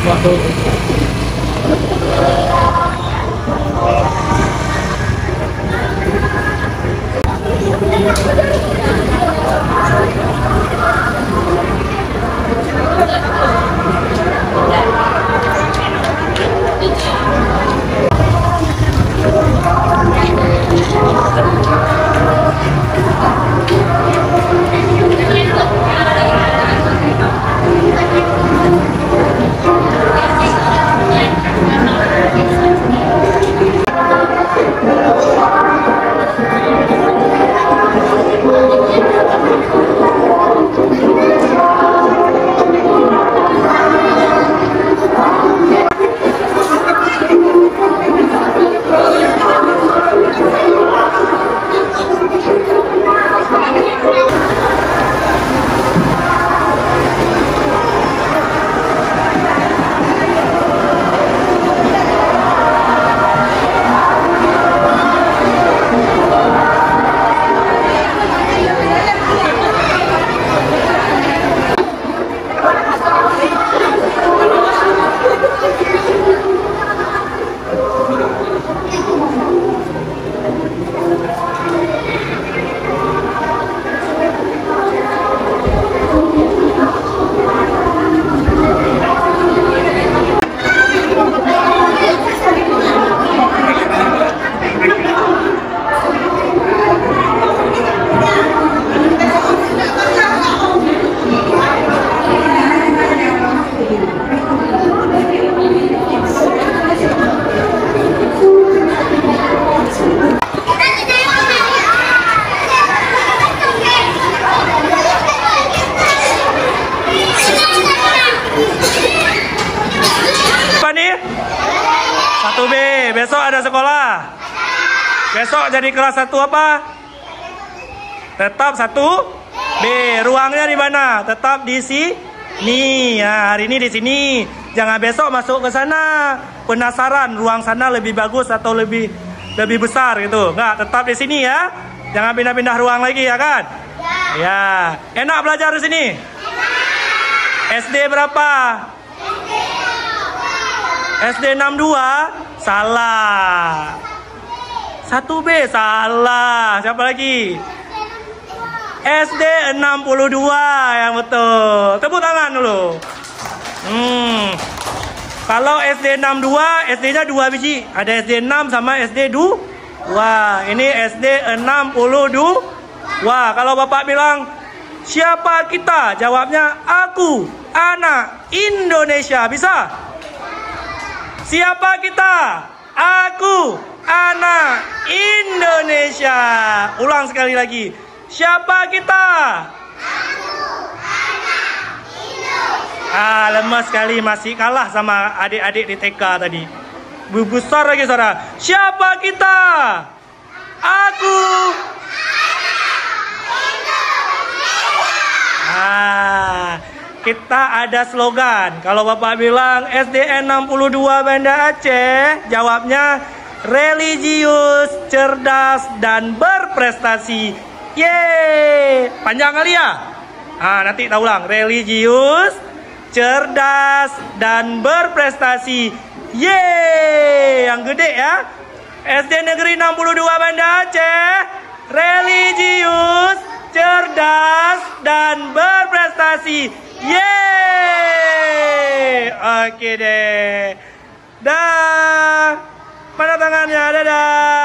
Waktu B, besok ada sekolah. Besok jadi kelas 1 apa? Tetap 1B. Ruangnya di mana? Tetap di sini. Ya, hari ini di sini. Jangan besok masuk ke sana. Penasaran ruang sana lebih bagus atau lebih besar gitu. Enggak, tetap di sini ya. Jangan pindah-pindah ruang lagi ya kan? Ya. Enak belajar di sini? SD berapa? SD 62? Salah. 1B salah. Siapa lagi? SD 62 yang betul. Tepuk tangan dulu. Kalau SD 62, SD-nya 2 biji. Ada SD 6 sama SD 2. Ini SD 62. Kalau Bapak bilang, siapa kita? Jawabnya, aku, anak Indonesia. Bisa? Siapa kita? Aku, anak Indonesia. Ulang sekali lagi. Siapa kita? Lemas sekali, masih kalah sama adik-adik di TK tadi. Besar lagi saudara. Siapa kita? Aku. Kita ada slogan. Kalau Bapak bilang SDN 62 Banda Aceh, jawabnya religius, cerdas, dan berprestasi. Yeay, panjang kali ya? Nanti kita ulang. Religius, cerdas, dan berprestasi. Yeay, yang gede ya. SD Negeri 62 Banda Aceh, religius, cerdas, dan berprestasi. Yeay, oke deh. Dah, mana tangannya? Dadah.